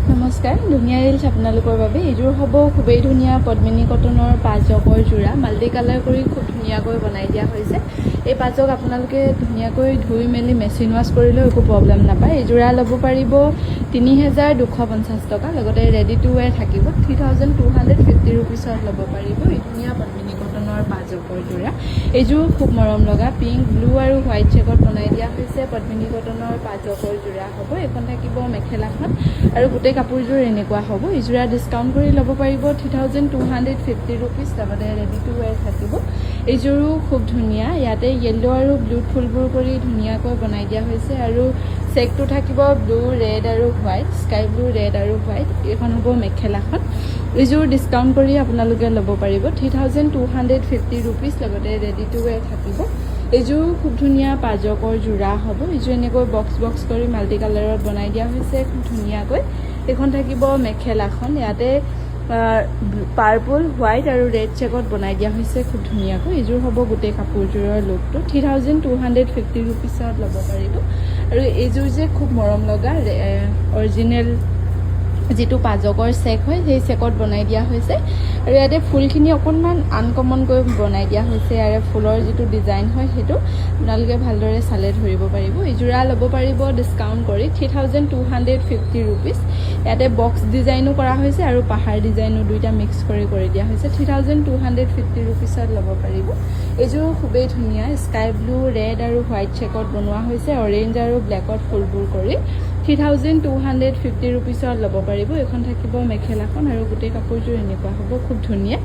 নমস্কাৰ ধুনীয়া ৰিলছ আপোনালোকৰ বাবে এইযোৰ হ'ব খুবেই ধুনীয়া পদ্মিনী কটনৰ পাঁচজকৰ যোৰা মাল্টি কালাৰ কৰি খুব ধুনীয়াকৈ বনাই দিয়া হৈছে এই পাঁচজক আপোনালোকে ধুনীয়াকৈ ধুই মেলি মেচিন ৱাছ কৰিলেও একো প্ৰব্লেম নাপায় এই যোৰা ল'ব পাৰিব ৩,২৫০ টকা লগতে ৰেডি টু ৱেৰ থাকিব 3,250 ৰুপিছত ল'ব পাৰিব এই ধুনীয়া পদ্মিনী কটনৰ পাঁচজকৰ যোৰা এইযোৰ খুব মৰম লগা পিংক ব্লু আৰু হোৱাইট চেকত বনাই দিয়া হৈছে পদ্মিনী কটনৰ পাঁচজকৰ যোৰা হ'ব এখন থাকিব মেখেলাখন আৰু গোটেই কাপোৰযোৰ এনেকুৱা হ'ব এই যোৰা ডিছকাউণ্ট কৰি ল'ব পাৰিব 3,250 ৰুপিজ লগতে ৰেডি টু ৱেৰ থাকিব এইযোৰো খুব ধুনীয়া ইয়াতে য়েল্লো আৰু ব্লু ফুলবোৰ কৰি ধুনীয়াকৈ বনাই দিয়া হৈছে আৰু চেকটো থাকিব ব্লু ৰেড আৰু হোৱাইট স্কাই ব্লু ৰেড আৰু হোৱাইট এইখন হ'ব মেখেলাখন এইযোৰ ডিছকাউণ্ট কৰি আপোনালোকে ল'ব পাৰিব 3,250 ৰুপিজ লগতে ৰেডি টু ৱেৰ থাকিব এইযোৰ খুব ধুনীয়া পাঁচজকৰ যোৰা হ'ব এইযোৰ এনেকৈ বক্স কৰি মাল্টি কালাৰত বনাই দিয়া হৈছে খুব ধুনীয়াকৈ এখন থাকিব মেখেলাখন ইয়াতে পাৰ্পল হোৱাইট আৰু ৰেড চেকত বনাই দিয়া হৈছে খুব ধুনীয়াকৈ এইযোৰ হ'ব গোটেই কাপোৰযোৰৰ লুকটো 3,250 ৰুপিছত ল'ব পাৰিব আৰু এইযোৰ যে খুব মৰম লগা অৰিজিনেল যিটো পাঁচজকৰ চেক হয় সেই চেকত বনাই দিয়া হৈছে আৰু ইয়াতে ফুলখিনি অকণমান আনকমনকৈ বনাই দিয়া হৈছে ইয়াৰে ফুলৰ যিটো ডিজাইন হয় সেইটো আপোনালোকে ভালদৰে চালে ধৰিব পাৰিব এইযোৰা ল'ব পাৰিব ডিছকাউণ্ট কৰি 3,250 ৰুপিজ ইয়াতে বক্স ডিজাইনো কৰা হৈছে আৰু পাহাৰ ডিজাইনো দুইটা মিক্স কৰি দিয়া হৈছে 3,250 ৰুপিছত ল'ব পাৰিব এইযোৰ খুবেই ধুনীয়া স্কাই ব্লু ৰেড আৰু হোৱাইট চেকত বনোৱা হৈছে অৰেঞ্জ আৰু ব্লেকত ফুলবোৰ কৰি 3,250 ৰুপিছত ল'ব পাৰিব এখন থাকিব মেখেলাখন আৰু গোটেই কাপোৰযোৰ এনেকুৱা হ'ব খুব ধুনীয়া